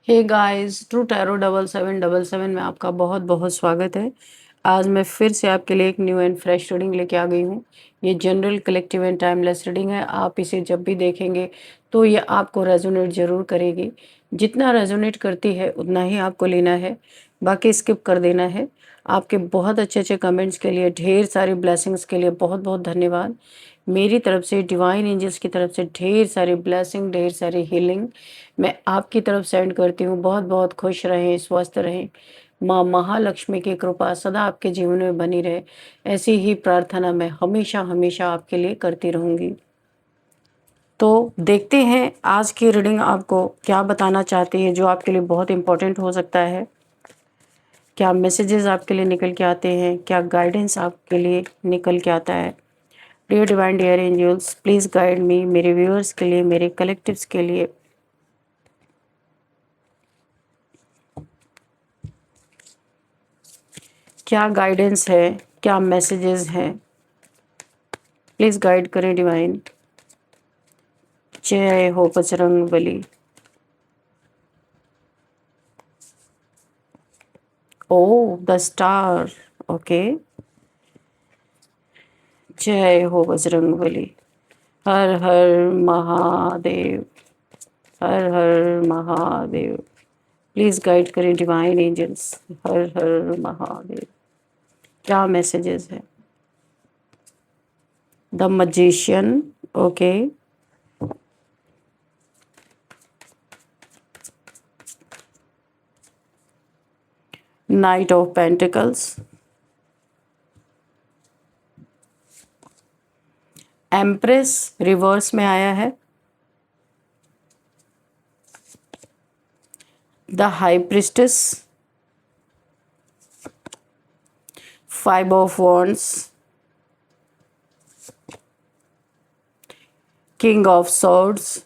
Hey guys, true tarot 7777 में आपका बहुत बहुत स्वागत है। आज मैं फिर से आपके लिए एक न्यू एंड फ्रेश रीडिंग लेके आ गई हूँ। ये general collective and timeless reading है। आप इसे जब भी देखेंगे तो ये आपको रेजोनेट ज़रूर करेगी। जितना रेजोनेट करती है उतना ही आपको लेना है, बाकी स्किप कर देना है। आपके बहुत अच्छे अच्छे कमेंट्स के लिए, ढेर सारी ब्लेसिंग्स के लिए बहुत बहुत धन्यवाद। मेरी तरफ से, डिवाइन एंजल्स की तरफ से ढेर सारी ब्लेसिंग, ढेर सारी हीलिंग मैं आपकी तरफ सेंड करती हूँ। बहुत बहुत खुश रहें, स्वस्थ रहें। माँ महालक्ष्मी की कृपा सदा आपके जीवन में बनी रहे, ऐसी ही प्रार्थना मैं हमेशा हमेशा आपके लिए करती रहूँगी। तो देखते हैं आज की रीडिंग आपको क्या बताना चाहती है, जो आपके लिए बहुत इम्पोर्टेंट हो सकता है। क्या मैसेजेस आपके लिए निकल के आते हैं, क्या गाइडेंस आपके लिए निकल के आता है। Dear divine, dear angels, please guide me, मेरे व्यूअर्स के लिए, मेरे कलेक्टिव्स के लिए। क्या गाइडेंस है, क्या मैसेजेस हैं, प्लीज़ गाइड करें डिवाइन। जय हो Bajrang Bali. Oh the star, okay. जय हो बजरंग बली। हर हर महादेव, हर हर महादेव। प्लीज़ गाइड करें डिवाइन एंजल्स। हर हर महादेव। क्या मैसेजेस है। The magician, okay. Knight of pentacles, empress reverse में आया है। The high priestess, five of wands, king of swords,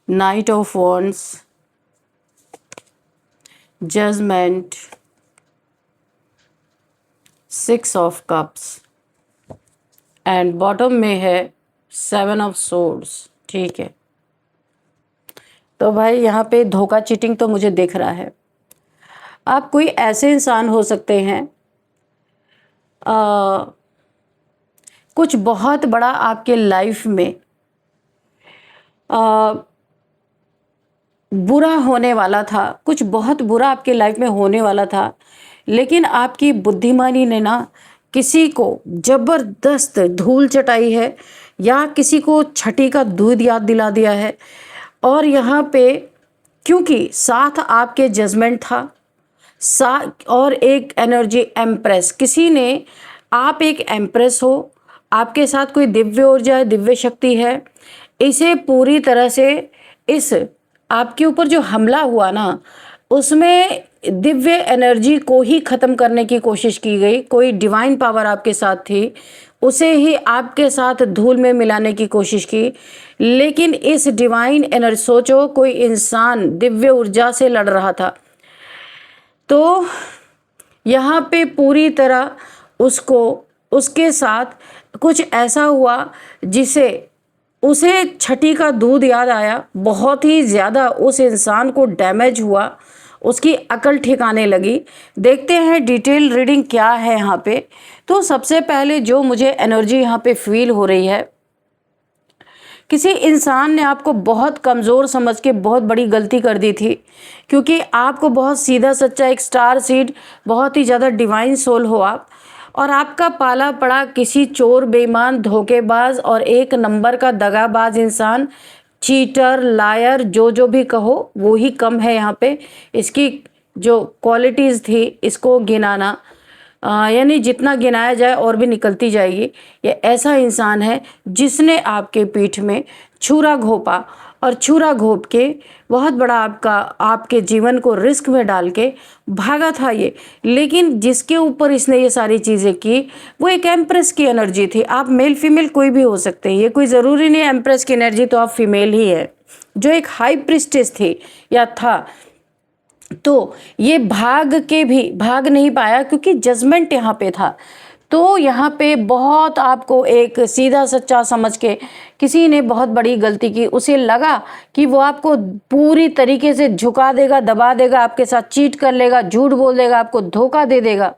knight of wands, judgement, six of cups and bottom में है सेवन ऑफ सोर्ड्स। ठीक है, तो भाई यहाँ पे धोखा, चीटिंग तो मुझे दिख रहा है। आप कोई ऐसे इंसान हो सकते हैं, कुछ बहुत बड़ा आपके लाइफ में बुरा होने वाला था, कुछ बहुत बुरा आपके लाइफ में होने वाला था, लेकिन आपकी बुद्धिमानी ने ना किसी को ज़बरदस्त धूल चटाई है, या किसी को छठी का दूध याद दिला दिया है। और यहाँ पे क्योंकि साथ आपके जजमेंट था, और एक एनर्जी एम्प्रेस, किसी ने, आप एक एम्प्रेस हो, आपके साथ कोई दिव्य ऊर्जा है, दिव्य शक्ति है। इसे पूरी तरह से, इस आपके ऊपर जो हमला हुआ ना, उसमें दिव्य एनर्जी को ही ख़त्म करने की कोशिश की गई। कोई डिवाइन पावर आपके साथ थी, उसे ही आपके साथ धूल में मिलाने की कोशिश की। लेकिन इस डिवाइन एनर्जी, सोचो कोई इंसान दिव्य ऊर्जा से लड़ रहा था, तो यहाँ पे पूरी तरह उसको, उसके साथ कुछ ऐसा हुआ जिसे, उसे छठी का दूध याद आया। बहुत ही ज़्यादा उस इंसान को डैमेज हुआ, उसकी अकल ठिकाने लगी। देखते हैं डिटेल रीडिंग क्या है यहाँ पे। तो सबसे पहले जो मुझे एनर्जी यहाँ पे फील हो रही है, किसी इंसान ने आपको बहुत कमज़ोर समझ के बहुत बड़ी गलती कर दी थी, क्योंकि आपको बहुत सीधा सच्चा, एक स्टार सीड, बहुत ही ज़्यादा डिवाइन सोल हो आप, और आपका पाला पड़ा किसी चोर, बेईमान, धोखेबाज और एक नंबर का दगाबाज इंसान, चीटर, लायर, जो भी कहो वो ही कम है यहाँ पे। इसकी जो क्वालिटीज़ थी, इसको गिनाना, यानी जितना गिनाया जाए और भी निकलती जाएगी। ये ऐसा इंसान है जिसने आपके पीठ में छुरा घोंपा, और छुरा घोंप के बहुत बड़ा आपके जीवन को रिस्क में डाल के भागा था ये। लेकिन जिसके ऊपर इसने ये सारी चीज़ें की, वो एक एम्प्रेस की एनर्जी थी। आप मेल फीमेल कोई भी हो सकते हैं, ये कोई ज़रूरी नहीं एम्प्रेस की एनर्जी तो आप फीमेल ही है। जो एक हाई प्रिस्टेस थी या था, तो ये भाग नहीं पाया, क्योंकि जजमेंट यहाँ पे था। तो यहाँ पे बहुत आपको एक सीधा सच्चा समझ के किसी ने बहुत बड़ी गलती की, उसे लगा कि वो आपको पूरी तरीके से झुका देगा, दबा देगा, आपके साथ चीट कर लेगा, झूठ बोल देगा, आपको धोखा दे देगा,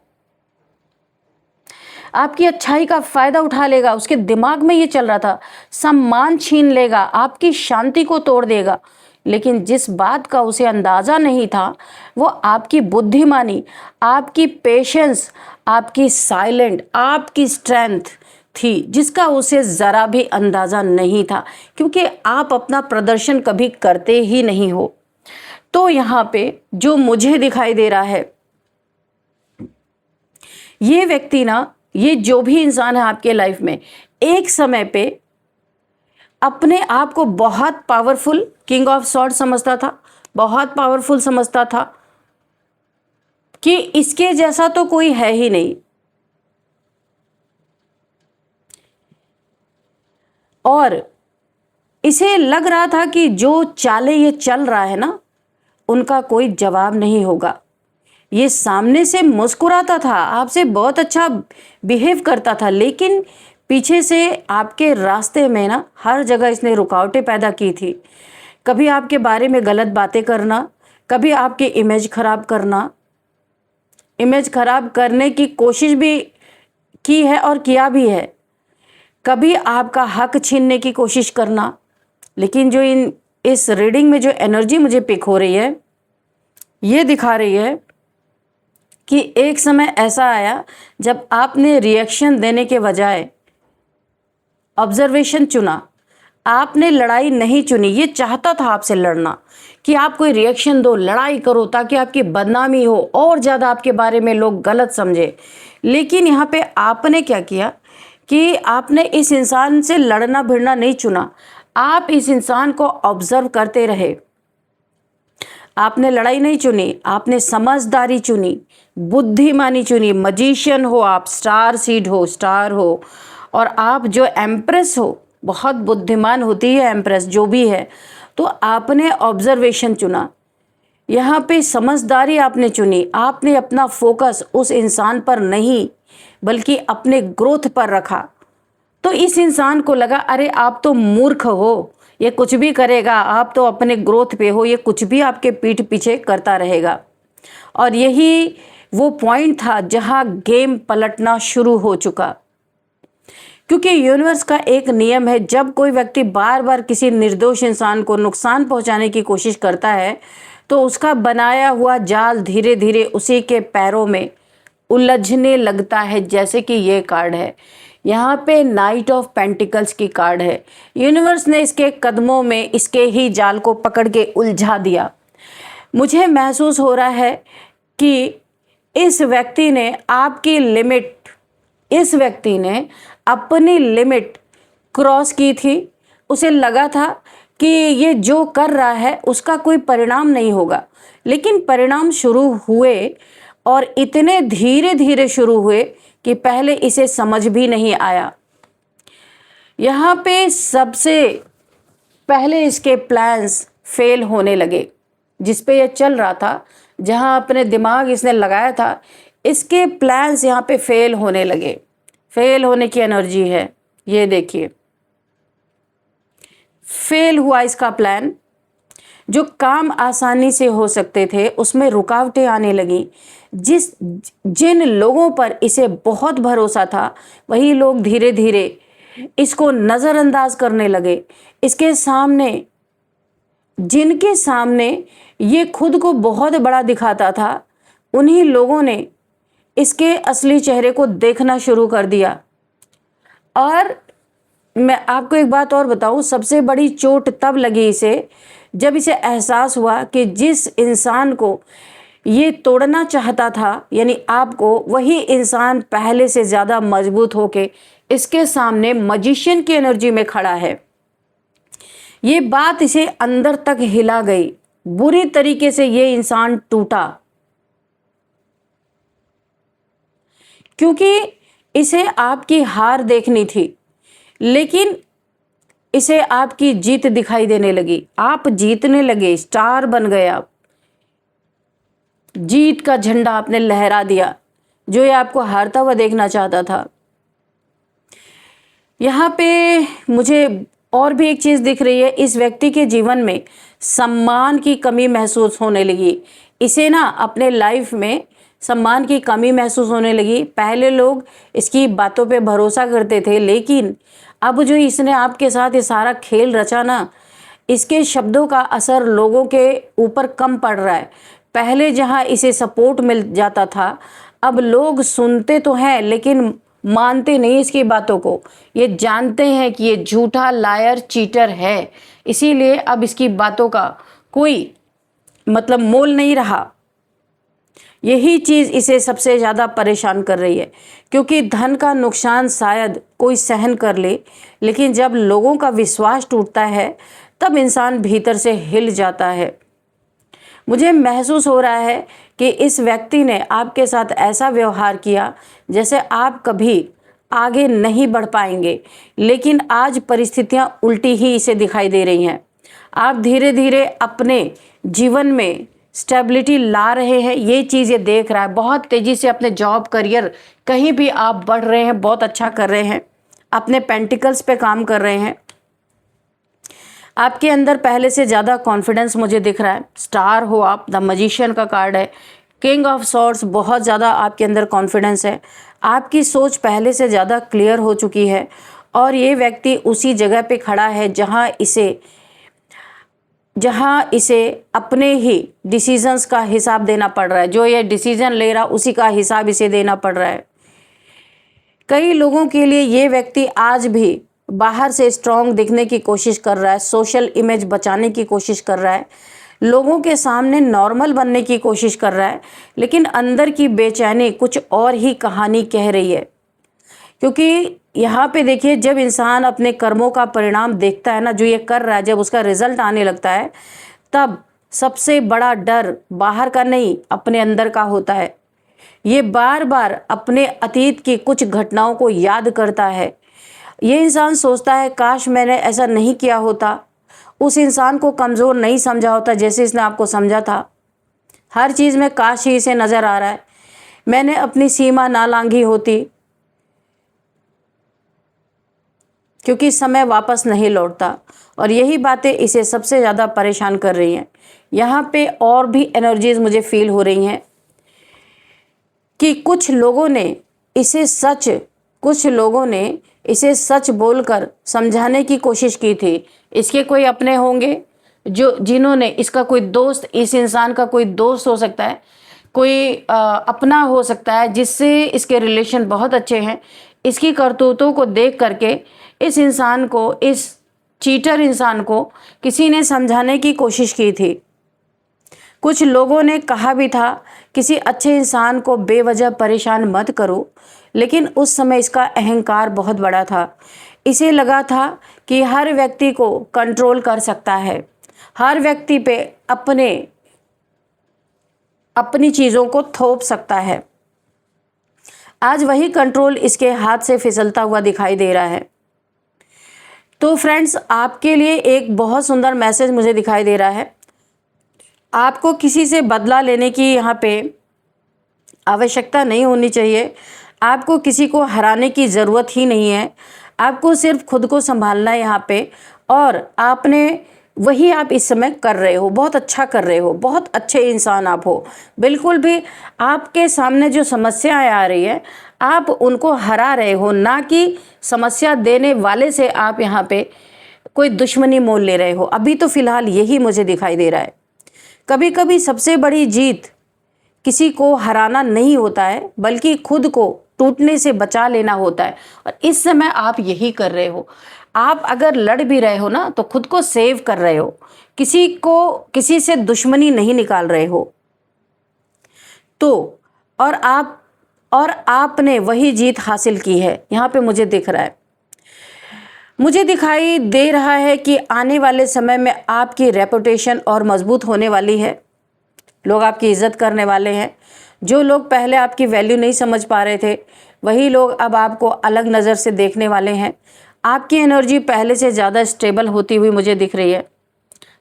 आपकी अच्छाई का फायदा उठा लेगा। उसके दिमाग में ये चल रहा था, सम्मान छीन लेगा, आपकी शांति को तोड़ देगा। लेकिन जिस बात का उसे अंदाजा नहीं था वो आपकी बुद्धिमानी, आपकी पेशेंस, आपकी साइलेंट, आपकी स्ट्रेंथ थी, जिसका उसे ज़रा भी अंदाज़ा नहीं था, क्योंकि आप अपना प्रदर्शन कभी करते ही नहीं हो। तो यहाँ पे जो मुझे दिखाई दे रहा है, ये व्यक्ति ना, ये जो भी इंसान है आपके लाइफ में, एक समय पे अपने आप को बहुत पावरफुल, किंग ऑफ सॉर्ड समझता था, बहुत पावरफुल समझता था कि इसके जैसा तो कोई है ही नहीं, और इसे लग रहा था कि जो चाले ये चल रहा है ना, उनका कोई जवाब नहीं होगा। ये सामने से मुस्कुराता था, आपसे बहुत अच्छा बिहेव करता था, लेकिन पीछे से आपके रास्ते में ना हर जगह इसने रुकावटें पैदा की थी। कभी आपके बारे में गलत बातें करना, कभी आपकी इमेज खराब करना, इमेज खराब करने की कोशिश भी की है और किया भी है, कभी आपका हक छीनने की कोशिश करना। लेकिन जो इस रीडिंग में जो एनर्जी मुझे पिक हो रही है, ये दिखा रही है कि एक समय ऐसा आया जब आपने रिएक्शन देने के बजाय ऑब्जर्वेशन चुना, आपने लड़ाई नहीं चुनी। ये चाहता था आपसे लड़ना, कि आप कोई रिएक्शन दो, लड़ाई करो, ताकि आपकी बदनामी हो और ज़्यादा आपके बारे में लोग गलत समझे। लेकिन यहाँ पे आपने क्या किया कि आपने इस इंसान से लड़ना भिड़ना नहीं चुना, आप इस इंसान को ऑब्जर्व करते रहे। आपने लड़ाई नहीं चुनी, आपने समझदारी चुनी, बुद्धिमानी चुनी। मजिशियन हो आप, स्टार सीड हो, स्टार हो, और आप जो एम्प्रेस हो, बहुत बुद्धिमान होती है एम्प्रेस जो भी है, तो आपने ऑब्जर्वेशन चुना, यहाँ पे समझदारी आपने चुनी। आपने अपना फोकस उस इंसान पर नहीं बल्कि अपने ग्रोथ पर रखा। तो इस इंसान को लगा, अरे आप तो मूर्ख हो, ये कुछ भी करेगा, आप तो अपने ग्रोथ पे हो, ये कुछ भी आपके पीठ पीछे करता रहेगा। और यही वो पॉइंट था जहाँ गेम पलटना शुरू हो चुका, क्योंकि यूनिवर्स का एक नियम है, जब कोई व्यक्ति बार बार किसी निर्दोष इंसान को नुकसान पहुंचाने की कोशिश करता है तो उसका बनाया हुआ जाल धीरे धीरे उसी के पैरों में उलझने लगता है। जैसे कि ये कार्ड है, यहाँ पे नाइट ऑफ पेंटिकल्स की कार्ड है। यूनिवर्स ने इसके कदमों में इसके ही जाल को पकड़ के उलझा दिया। मुझे महसूस हो रहा है कि इस व्यक्ति ने आपकी लिमिट, इस व्यक्ति ने अपनी लिमिट क्रॉस की थी। उसे लगा था कि ये जो कर रहा है उसका कोई परिणाम नहीं होगा, लेकिन परिणाम शुरू हुए और इतने धीरे धीरे शुरू हुए कि पहले इसे समझ भी नहीं आया। यहाँ पे सबसे पहले इसके प्लान्स फेल होने लगे, जिस पे ये चल रहा था, जहाँ अपने दिमाग इसने लगाया था, इसके प्लान्स यहाँ पे फेल होने लगे। फेल होने की एनर्जी है, ये देखिए, फेल हुआ इसका प्लान। जो काम आसानी से हो सकते थे उसमें रुकावटें आने लगी। जिन लोगों पर इसे बहुत भरोसा था, वही लोग धीरे धीरे इसको नज़रअंदाज करने लगे। इसके सामने, जिनके सामने ये खुद को बहुत बड़ा दिखाता था, उन्हीं लोगों ने इसके असली चेहरे को देखना शुरू कर दिया। और मैं आपको एक बात और बताऊं, सबसे बड़ी चोट तब लगी इसे जब इसे एहसास हुआ कि जिस इंसान को ये तोड़ना चाहता था, यानी आपको, वही इंसान पहले से ज़्यादा मजबूत होके इसके सामने मजिशियन की एनर्जी में खड़ा है। ये बात इसे अंदर तक हिला गई, बुरी तरीके से ये इंसान टूटा, क्योंकि इसे आपकी हार देखनी थी, लेकिन इसे आपकी जीत दिखाई देने लगी। आप जीतने लगे, स्टार बन गए आप, जीत का झंडा आपने लहरा दिया। जो ये आपको हारता हुआ देखना चाहता था। यहाँ पे मुझे और भी एक चीज़ दिख रही है, इस व्यक्ति के जीवन में सम्मान की कमी महसूस होने लगी। इसे ना अपने लाइफ में सम्मान की कमी महसूस होने लगी। पहले लोग इसकी बातों पे भरोसा करते थे, लेकिन अब जो इसने आपके साथ ये सारा खेल रचा ना, इसके शब्दों का असर लोगों के ऊपर कम पड़ रहा है। पहले जहाँ इसे सपोर्ट मिल जाता था, अब लोग सुनते तो हैं लेकिन मानते नहीं इसकी बातों को। ये जानते हैं कि ये झूठा, लायर, चीटर है, इसीलिए अब इसकी बातों का कोई मतलब मोल नहीं रहा। यही चीज़ इसे सबसे ज़्यादा परेशान कर रही है, क्योंकि धन का नुकसान शायद कोई सहन कर ले, लेकिन जब लोगों का विश्वास टूटता है तब इंसान भीतर से हिल जाता है। मुझे महसूस हो रहा है कि इस व्यक्ति ने आपके साथ ऐसा व्यवहार किया जैसे आप कभी आगे नहीं बढ़ पाएंगे, लेकिन आज परिस्थितियां उल्टी ही इसे दिखाई दे रही हैं। आप धीरे धीरे अपने जीवन में स्टेबिलिटी ला रहे हैं, ये चीज़ ये देख रहा है। बहुत तेज़ी से अपने जॉब, करियर, कहीं भी आप बढ़ रहे हैं, बहुत अच्छा कर रहे हैं, अपने पेंटिकल्स पे काम कर रहे हैं। आपके अंदर पहले से ज़्यादा कॉन्फिडेंस मुझे दिख रहा है। स्टार हो आप, द मैजिशियन का कार्ड है, किंग ऑफ सॉर्ड्स, बहुत ज़्यादा आपके अंदर कॉन्फिडेंस है। आपकी सोच पहले से ज़्यादा क्लियर हो चुकी है और ये व्यक्ति उसी जगह पे खड़ा है जहाँ इसे अपने ही डिसीजंस का हिसाब देना पड़ रहा है। जो ये डिसीजन ले रहा उसी का हिसाब इसे देना पड़ रहा है। कई लोगों के लिए ये व्यक्ति आज भी बाहर से स्ट्रांग दिखने की कोशिश कर रहा है, सोशल इमेज बचाने की कोशिश कर रहा है, लोगों के सामने नॉर्मल बनने की कोशिश कर रहा है, लेकिन अंदर की बेचैनी कुछ और ही कहानी कह रही है। क्योंकि यहाँ पे देखिए, जब इंसान अपने कर्मों का परिणाम देखता है ना, जो ये कर रहा है, जब उसका रिजल्ट आने लगता है, तब सबसे बड़ा डर बाहर का नहीं, अपने अंदर का होता है। ये बार बार अपने अतीत की कुछ घटनाओं को याद करता है। ये इंसान सोचता है काश मैंने ऐसा नहीं किया होता, उस इंसान को कमज़ोर नहीं समझा होता जैसे इसने आपको समझा था। हर चीज़ में काश ही इसे नज़र आ रहा है, मैंने अपनी सीमा ना लांघी होती, क्योंकि समय वापस नहीं लौटता। और यही बातें इसे सबसे ज़्यादा परेशान कर रही हैं। यहाँ पे और भी एनर्जीज मुझे फील हो रही हैं कि कुछ लोगों ने इसे सच बोलकर समझाने की कोशिश की थी। इसके कोई अपने होंगे जिन्होंने, इसका कोई दोस्त, इस इंसान का कोई दोस्त हो सकता है, कोई अपना हो सकता है जिससे इसके रिलेशन बहुत अच्छे हैं। इसकी करतूतों को देख करके इस चीटर इंसान को किसी ने समझाने की कोशिश की थी। कुछ लोगों ने कहा भी था किसी अच्छे इंसान को बेवजह परेशान मत करो, लेकिन उस समय इसका अहंकार बहुत बड़ा था। इसे लगा था कि हर व्यक्ति को कंट्रोल कर सकता है, हर व्यक्ति पे अपनी चीज़ों को थोप सकता है। आज वही कंट्रोल इसके हाथ से फिसलता हुआ दिखाई दे रहा है। तो फ्रेंड्स, आपके लिए एक बहुत सुंदर मैसेज मुझे दिखाई दे रहा है। आपको किसी से बदला लेने की यहाँ पे आवश्यकता नहीं होनी चाहिए। आपको किसी को हराने की ज़रूरत ही नहीं है। आपको सिर्फ खुद को संभालना है यहाँ पे, और वही आप इस समय कर रहे हो, बहुत अच्छा कर रहे हो, बहुत अच्छे इंसान आप हो। बिल्कुल भी आपके सामने जो समस्याएं आ रही है, आप उनको हरा रहे हो, ना कि समस्या देने वाले से आप यहाँ पे कोई दुश्मनी मोल ले रहे हो। अभी तो फिलहाल यही मुझे दिखाई दे रहा है। कभी कभी सबसे बड़ी जीत किसी को हराना नहीं होता है, बल्कि खुद को टूटने से बचा लेना होता है, और इस समय आप यही कर रहे हो। आप अगर लड़ भी रहे हो ना, तो खुद को सेव कर रहे हो, किसी से दुश्मनी नहीं निकाल रहे हो। तो और आपने वही जीत हासिल की है, यहाँ पे मुझे दिख रहा है। मुझे दिखाई दे रहा है कि आने वाले समय में आपकी रेपुटेशन और मजबूत होने वाली है। लोग आपकी इज्जत करने वाले हैं। जो लोग पहले आपकी वैल्यू नहीं समझ पा रहे थे, वही लोग अब आपको अलग नज़र से देखने वाले हैं। आपकी एनर्जी पहले से ज़्यादा स्टेबल होती हुई मुझे दिख रही है।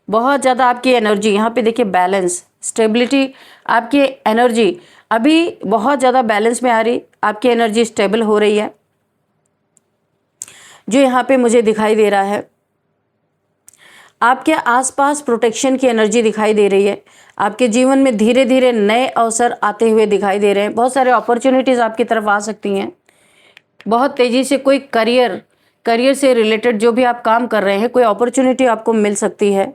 बहुत ज़्यादा आपकी एनर्जी, यहाँ पे देखिए बैलेंस, स्टेबिलिटी, आपकी एनर्जी अभी बहुत ज़्यादा बैलेंस में आ रही, आपकी एनर्जी स्टेबल हो रही है, जो यहाँ पे मुझे दिखाई दे रहा है। आपके आसपास प्रोटेक्शन की एनर्जी दिखाई दे रही है। आपके जीवन में धीरे धीरे नए अवसर आते हुए दिखाई दे रहे हैं। बहुत सारे अपॉर्चुनिटीज़ आपकी तरफ आ सकती हैं। बहुत तेज़ी से कोई करियर से रिलेटेड जो भी आप काम कर रहे हैं, कोई अपॉर्चुनिटी आपको मिल सकती है।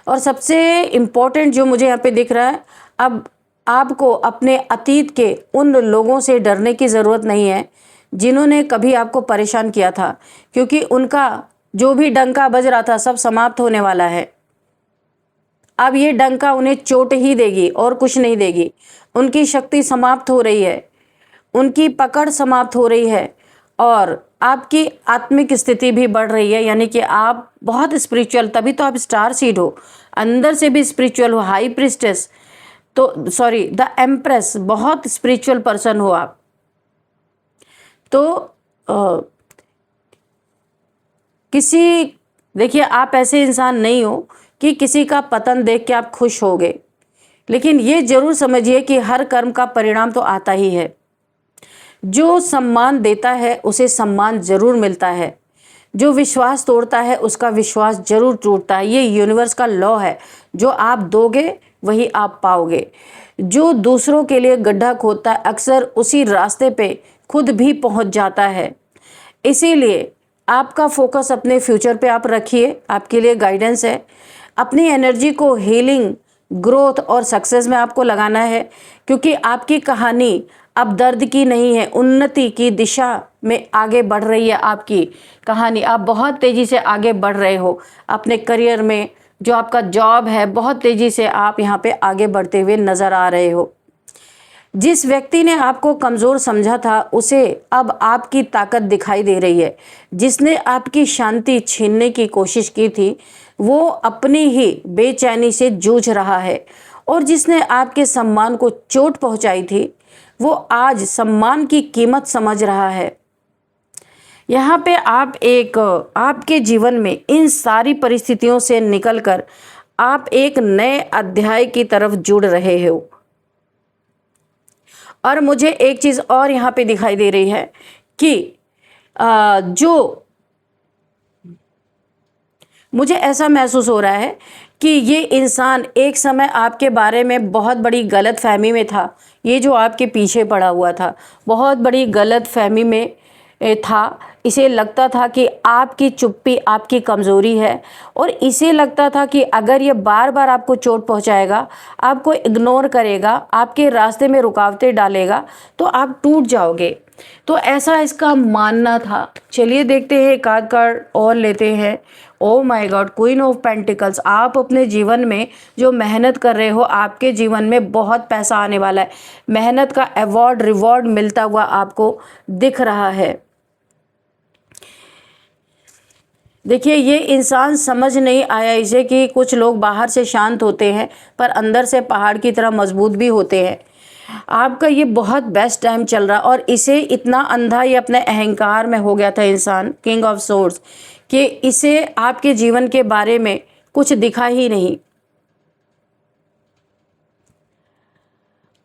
और सबसे इम्पोर्टेंट जो मुझे यहाँ पे दिख रहा है, अब आपको अपने अतीत के उन लोगों से डरने की ज़रूरत नहीं है जिन्होंने कभी आपको परेशान किया था, क्योंकि उनका जो भी डंका बज रहा था सब समाप्त होने वाला है। अब ये डंका उन्हें चोट ही देगी और कुछ नहीं देगी। उनकी शक्ति समाप्त हो रही है, उनकी पकड़ समाप्त हो रही है और आपकी आत्मिक स्थिति भी बढ़ रही है। यानी कि आप बहुत स्पिरिचुअल, तभी तो आप स्टार सीड हो, अंदर से भी स्पिरिचुअल हो, हाई प्रिस्टेस, तो सॉरी द एम्प्रेस, बहुत स्पिरिचुअल पर्सन हो आप। तो देखिए, आप ऐसे इंसान नहीं हो कि किसी का पतन देख के आप खुश होगे, लेकिन ये जरूर समझिए कि हर कर्म का परिणाम तो आता ही है। जो सम्मान देता है उसे सम्मान जरूर मिलता है, जो विश्वास तोड़ता है उसका विश्वास जरूर टूटता है। ये यूनिवर्स का लॉ है, जो आप दोगे वही आप पाओगे। जो दूसरों के लिए गड्ढा खोदता है अक्सर उसी रास्ते पे खुद भी पहुंच जाता है। इसीलिए आपका फोकस अपने फ्यूचर पे आप रखिए, आपके लिए गाइडेंस है। अपनी एनर्जी को हीलिंग, ग्रोथ और सक्सेस में आपको लगाना है, क्योंकि आपकी कहानी अब दर्द की नहीं है, उन्नति की दिशा में आगे बढ़ रही है। आपकी कहानी, आप बहुत तेज़ी से आगे बढ़ रहे हो अपने करियर में। जो आपका जॉब है, बहुत तेज़ी से आप यहाँ पे आगे बढ़ते हुए नज़र आ रहे हो। जिस व्यक्ति ने आपको कमज़ोर समझा था उसे अब आपकी ताकत दिखाई दे रही है। जिसने आपकी शांति छीनने की कोशिश की थी वो अपनी ही बेचैनी से जूझ रहा है, और जिसने आपके सम्मान को चोट पहुंचाई थी वो आज सम्मान की कीमत समझ रहा है। यहाँ पे आपके जीवन में इन सारी परिस्थितियों से निकलकर आप एक नए अध्याय की तरफ जुड़ रहे हो। और मुझे एक चीज़ और यहाँ पे दिखाई दे रही है कि जो मुझे ऐसा महसूस हो रहा है कि ये इंसान एक समय आपके बारे में बहुत बड़ी गलत फहमी में था। ये जो आपके पीछे पड़ा हुआ था बहुत बड़ी गलत फहमी में था। इसे लगता था कि आपकी चुप्पी आपकी कमज़ोरी है, और इसे लगता था कि अगर ये बार बार आपको चोट पहुंचाएगा, आपको इग्नोर करेगा, आपके रास्ते में रुकावटें डालेगा तो आप टूट जाओगे। तो ऐसा इसका मानना था। चलिए देखते हैं, एक आध कार्ड और लेते हैं। Oh my God, queen of pentacles. आप अपने जीवन में जो मेहनत कर रहे हो, आपके जीवन में बहुत पैसा आने वाला है। मेहनत का अवार्ड रिवॉर्ड मिलता हुआ आपको दिख रहा है। देखिए, ये इंसान समझ नहीं आया इसे कि कुछ लोग बाहर से शांत होते हैं पर अंदर से पहाड़ की तरह मजबूत भी होते हैं। आपका ये बहुत बेस्ट टाइम चल रहा, और इसे इतना अंधा ये अपने अहंकार में हो गया था इंसान, किंग ऑफ सोर्ड्स, कि इसे आपके जीवन के बारे में कुछ दिखा ही नहीं।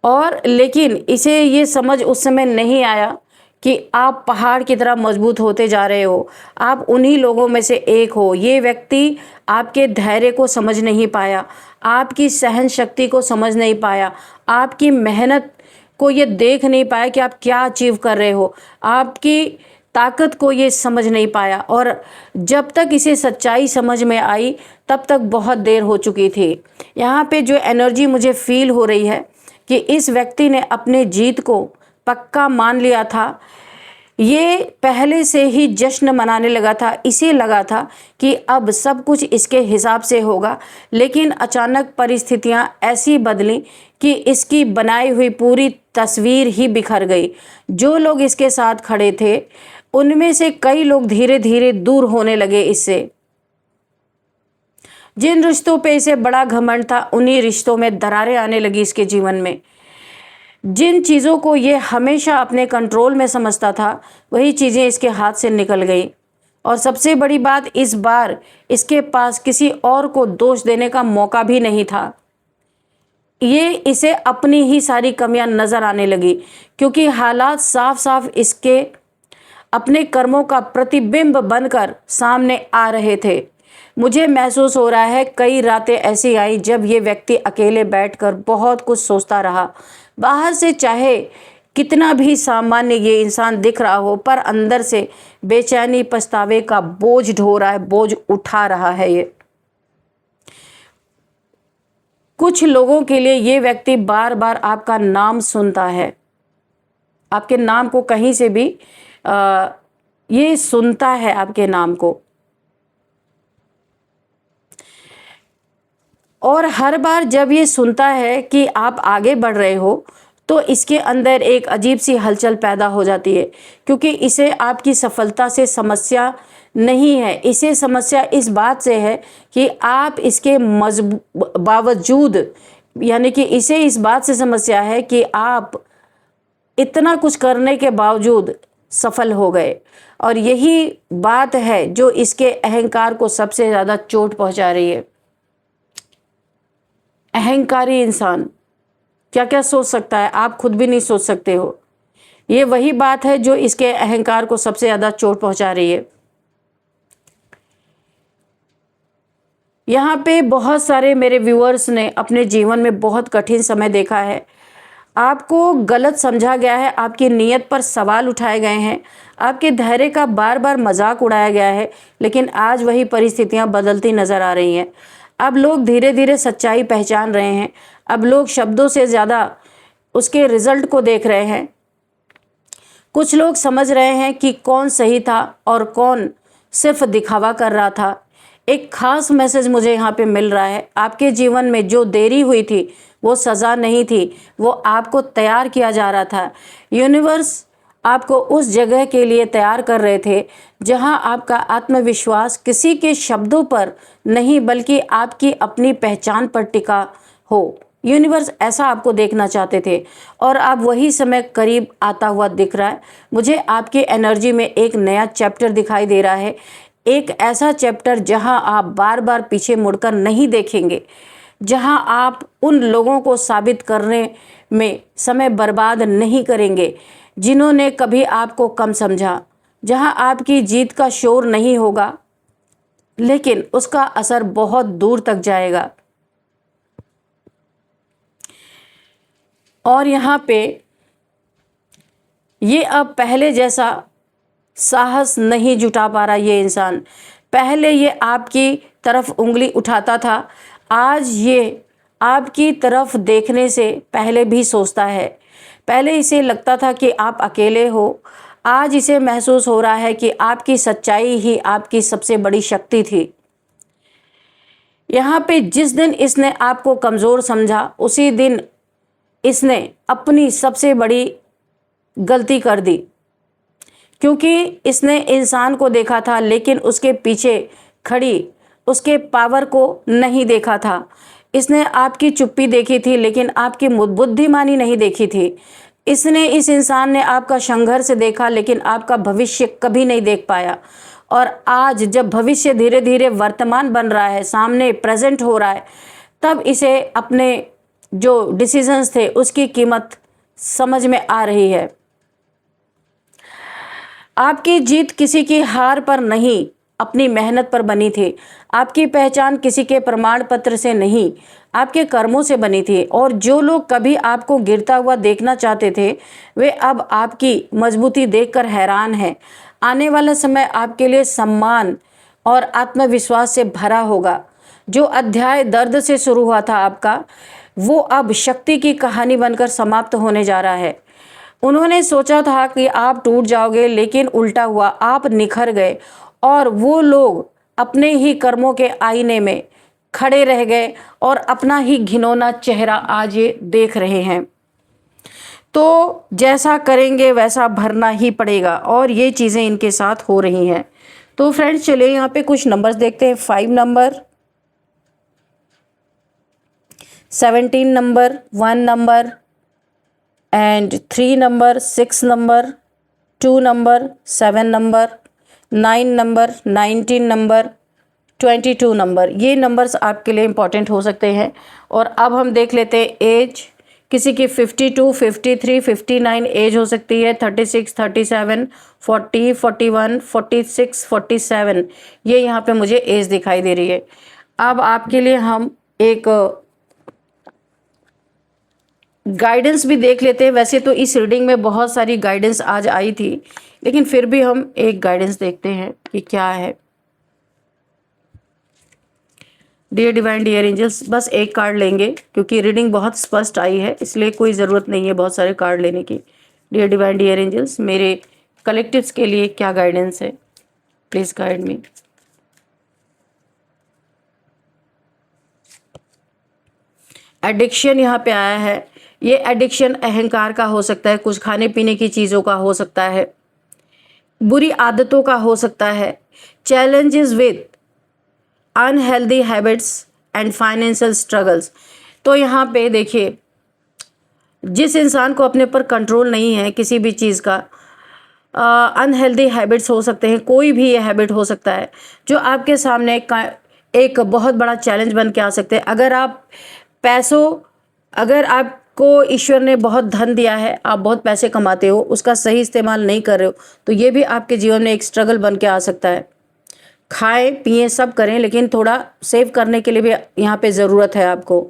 और लेकिन इसे ये समझ उस समय नहीं आया कि आप पहाड़ की तरह मजबूत होते जा रहे हो। आप उन्हीं लोगों में से एक हो। ये व्यक्ति आपके धैर्य को समझ नहीं पाया, आपकी सहन शक्ति को समझ नहीं पाया, आपकी मेहनत को ये देख नहीं पाया कि आप क्या अचीव कर रहे हो, आपकी ताकत को ये समझ नहीं पाया। और जब तक इसे सच्चाई समझ में आई तब तक बहुत देर हो चुकी थी। यहाँ पे जो एनर्जी मुझे फील हो रही है कि इस व्यक्ति ने अपने जीत को पक्का मान लिया था। ये पहले से ही जश्न मनाने लगा था। इसे लगा था कि अब सब कुछ इसके हिसाब से होगा, लेकिन अचानक परिस्थितियां ऐसी बदली कि इसकी बनाई हुई पूरी तस्वीर ही बिखर गई। जो लोग इसके साथ खड़े थे उनमें से कई लोग धीरे धीरे दूर होने लगे इससे। जिन रिश्तों पे इसे बड़ा घमंड था उन्हीं रिश्तों में दरारें आने लगी इसके जीवन में। जिन चीज़ों को ये हमेशा अपने कंट्रोल में समझता था वही चीज़ें इसके हाथ से निकल गई। और सबसे बड़ी बात, इस बार इसके पास किसी और को दोष देने का मौका भी नहीं था। ये इसे अपनी ही सारी कमियां नजर आने लगी, क्योंकि हालात साफ साफ इसके अपने कर्मों का प्रतिबिंब बनकर सामने आ रहे थे। मुझे महसूस हो रहा है कई रातें ऐसी आई जब ये व्यक्ति अकेले बैठकर बहुत कुछ सोचता रहा। बाहर से चाहे कितना भी सामान्य ये इंसान दिख रहा हो, पर अंदर से बेचैनी, पछतावे का बोझ ढो रहा है, बोझ उठा रहा है। ये कुछ लोगों के लिए ये व्यक्ति बार बार आपका नाम सुनता है, आपके नाम को कहीं से भी ये सुनता है, आपके नाम को। और हर बार जब ये सुनता है कि आप आगे बढ़ रहे हो, तो इसके अंदर एक अजीब सी हलचल पैदा हो जाती है, क्योंकि इसे आपकी सफलता से समस्या नहीं है। इसे समस्या इस बात से है कि आप इसके बावजूद, यानी कि इसे इस बात से समस्या है कि आप इतना कुछ करने के बावजूद सफल हो गए। और यही बात है जो इसके अहंकार को सबसे ज़्यादा चोट पहुंचा रही है। अहंकारी इंसान क्या क्या सोच सकता है, आप खुद भी नहीं सोच सकते हो। ये वही बात है जो इसके अहंकार को सबसे ज़्यादा चोट पहुंचा रही है। यहाँ पे बहुत सारे मेरे व्यूअर्स ने अपने जीवन में बहुत कठिन समय देखा है। आपको गलत समझा गया है, आपकी नीयत पर सवाल उठाए गए हैं, आपके धैर्य का बार बार मजाक उड़ाया गया है, लेकिन आज वही परिस्थितियाँ बदलती नजर आ रही हैं। अब लोग धीरे धीरे सच्चाई पहचान रहे हैं। अब लोग शब्दों से ज़्यादा उसके रिजल्ट को देख रहे हैं। कुछ लोग समझ रहे हैं कि कौन सही था और कौन सिर्फ दिखावा कर रहा था। एक खास मैसेज मुझे यहाँ पे मिल रहा है। आपके जीवन में जो देरी हुई थी वो सज़ा नहीं थी, वो आपको तैयार किया जा रहा था। यूनिवर्स आपको उस जगह के लिए तैयार कर रहे थे जहां आपका आत्मविश्वास किसी के शब्दों पर नहीं, बल्कि आपकी अपनी पहचान पर टिका हो। यूनिवर्स ऐसा आपको देखना चाहते थे और अब वही समय करीब आता हुआ दिख रहा है। मुझे आपकी एनर्जी में एक नया चैप्टर दिखाई दे रहा है, एक ऐसा चैप्टर जहां आप बार बार पीछे मुड़कर नहीं देखेंगे, जहां आप उन लोगों को साबित करने में समय बर्बाद नहीं करेंगे जिन्होंने कभी आपको कम समझा, जहां आपकी जीत का शोर नहीं होगा, लेकिन उसका असर बहुत दूर तक जाएगा। और यहाँ पे ये अब पहले जैसा साहस नहीं जुटा पा रहा ये इंसान। पहले ये आपकी तरफ उंगली उठाता था, आज ये आपकी तरफ देखने से पहले भी सोचता है। पहले इसे लगता था कि आप अकेले हो, आज इसे महसूस हो रहा है कि आपकी सच्चाई ही आपकी सबसे बड़ी शक्ति थी। यहाँ पे जिस दिन इसने आपको कमज़ोर समझा, उसी दिन इसने अपनी सबसे बड़ी गलती कर दी, क्योंकि इसने इंसान को देखा था लेकिन उसके पीछे खड़ी उसके पावर को नहीं देखा था। इसने आपकी चुप्पी देखी थी लेकिन आपकी बुद्धिमानी नहीं देखी थी। इस इंसान ने आपका संघर्ष देखा लेकिन आपका भविष्य कभी नहीं देख पाया। और आज जब भविष्य धीरे धीरे वर्तमान बन रहा है, सामने प्रेजेंट हो रहा है, तब इसे अपने जो डिसीजंस थे उसकी कीमत समझ में आ रही है। आपकी जीत किसी की हार पर नहीं, अपनी मेहनत पर बनी थी। आपकी पहचान किसी के प्रमाण पत्र से नहीं, आपके कर्मों से बनी थी। और जो लोग कभी आपको गिरता हुआ देखना चाहते थे, वे अब आपकी मजबूती देखकर हैरान हैं। आने वाला समय आपके लिए सम्मान और आत्मविश्वास से भरा होगा। जो अध्याय दर्द से शुरू हुआ था आपका, वो अब शक्ति की कहानी बनकर समाप्त होने जा रहा है। उन्होंने सोचा था कि आप टूट जाओगे, लेकिन उल्टा हुआ, आप निखर गए और वो लोग अपने ही कर्मों के आईने में खड़े रह गए और अपना ही घिनौना चेहरा आज ये देख रहे हैं। तो जैसा करेंगे वैसा भरना ही पड़ेगा और ये चीज़ें इनके साथ हो रही हैं। तो फ्रेंड्स चलिए यहाँ पे कुछ नंबर्स देखते हैं। 5 number, 17 number, 1 number and 3 number, 6 number, 2 number, 7 number, 9 number, 19 number, 22 number, ये नंबर्स आपके लिए इम्पॉर्टेंट हो सकते हैं। और अब हम देख लेते हैं एज, किसी की 52, 53, 59 एज हो सकती है, 36, 37, 40, 41, 46, 47, ये यहाँ पे मुझे एज दिखाई दे रही है। अब आपके लिए हम एक गाइडेंस भी देख लेते हैं। वैसे तो इस रीडिंग में बहुत सारी गाइडेंस आज आई थी, लेकिन फिर भी हम एक गाइडेंस देखते हैं कि क्या है। डियर डिवाइन, डियर एंजल्स, बस एक कार्ड लेंगे क्योंकि रीडिंग बहुत स्पष्ट आई है, इसलिए कोई ज़रूरत नहीं है बहुत सारे कार्ड लेने की। डियर डिवाइन, डियर एंजल्स, मेरे कलेक्टिव्स के लिए क्या गाइडेंस है, प्लीज़ गाइड मी। एडिक्शन यहाँ पे आया है। ये एडिक्शन अहंकार का हो सकता है, कुछ खाने पीने की चीज़ों का हो सकता है, बुरी आदतों का हो सकता है, challenges with unhealthy habits and financial struggles. तो यहाँ पे देखिए, जिस इंसान को अपने पर कंट्रोल नहीं है किसी भी चीज़ का, अनहेल्दी हैबिट्स हो सकते हैं, कोई भी ये हैबिट हो सकता है जो आपके सामने एक बहुत बड़ा चैलेंज बन के आ सकते हैं। अगर आपको ईश्वर ने बहुत धन दिया है, आप बहुत पैसे कमाते हो, उसका सही इस्तेमाल नहीं कर रहे हो, तो ये भी आपके जीवन में एक स्ट्रगल बन के आ सकता है। खाएं पिएं सब करें, लेकिन थोड़ा सेव करने के लिए भी यहाँ पे ज़रूरत है आपको।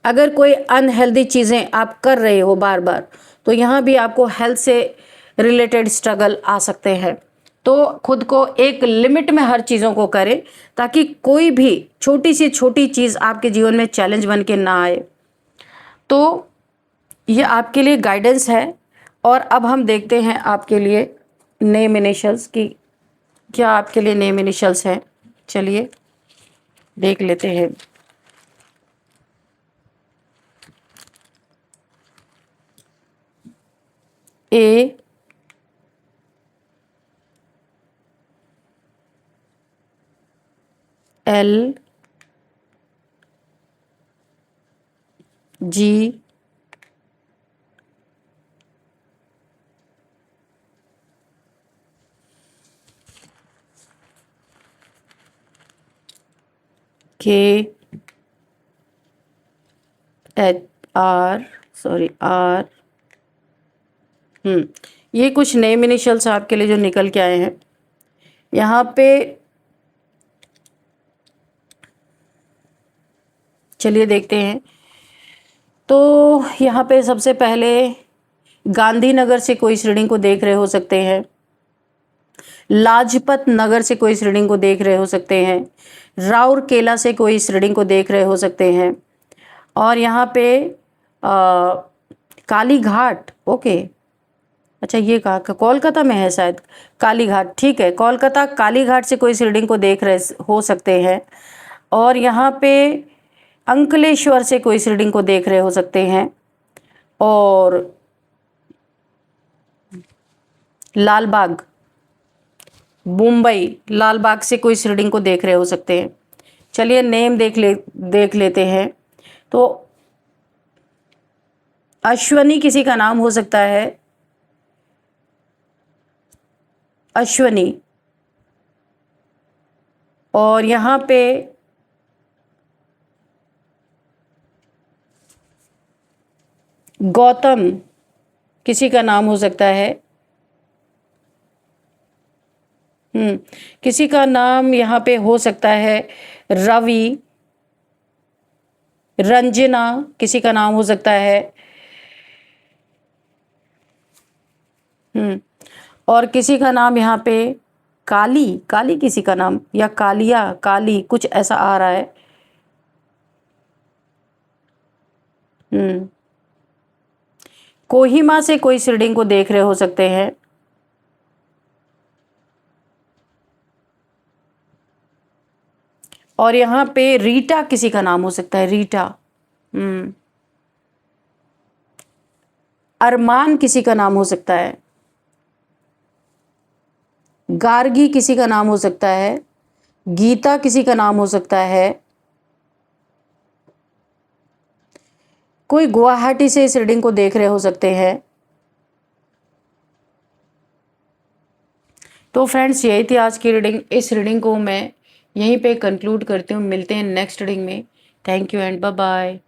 अगर कोई अनहेल्दी चीज़ें आप कर रहे हो बार बार, तो यहाँ भी आपको हेल्थ से रिलेटेड स्ट्रगल आ सकते हैं। तो खुद को एक लिमिट में हर चीज़ों को करें, ताकि कोई भी छोटी से छोटी चीज़ आपके जीवन में चैलेंज बन के ना आए। तो ये आपके लिए गाइडेंस है। और अब हम देखते हैं आपके लिए नेम इनिशियल्स की, क्या आपके लिए नेम इनिशियल्स हैं। चलिए देख लेते हैं। ए, एल, जी, के, एच, आर, सॉरी आर। ये कुछ नेम इनिशियल्स आपके लिए जो निकल के आए हैं यहाँ पे। चलिए देखते हैं। तो यहाँ पे सबसे पहले गांधीनगर से कोई इस रीडिंग को देख रहे हो सकते हैं, लाजपत नगर से कोई इस रीडिंग को देख रहे हो सकते हैं, राउरकेला से कोई इस रीडिंग को देख रहे हो सकते हैं, और यहाँ पे कालीघाट, ओके, अच्छा ये कहाँ का, कोलकाता में है शायद कालीघाट, ठीक है, कोलकाता कालीघाट से कोई इस रीडिंग को देख रहे हो सकते हैं। और यहाँ पे अंकलेश्वर से कोई इस रीडिंग को देख रहे हो सकते हैं, और लालबाग, मुंबई लालबाग से कोई इस रीडिंग को देख रहे हो सकते हैं। चलिए नेम देख लेते हैं। तो अश्वनी किसी का नाम हो सकता है, अश्वनी। और यहाँ पे गौतम किसी का नाम हो सकता है। किसी का नाम यहाँ पे हो सकता है रवि, रंजना किसी का नाम हो सकता है। और किसी का नाम यहाँ पे काली, काली किसी का नाम, या कालिया, काली, कुछ ऐसा आ रहा है। कोहिमा से कोई इस रीडिंग को देख रहे हो सकते हैं। और यहाँ पे रीटा किसी का नाम हो सकता है, रीटा। अरमान किसी का नाम हो सकता है, गार्गी किसी का नाम हो सकता है, गीता किसी का नाम हो सकता है। कोई गुवाहाटी से इस रीडिंग को देख रहे हो सकते हैं। तो फ्रेंड्स यही थी आज की रीडिंग। इस रीडिंग को मैं यहीं पे कंक्लूड करती हूँ। मिलते हैं नेक्स्ट रीडिंग में। Thank you and bye bye.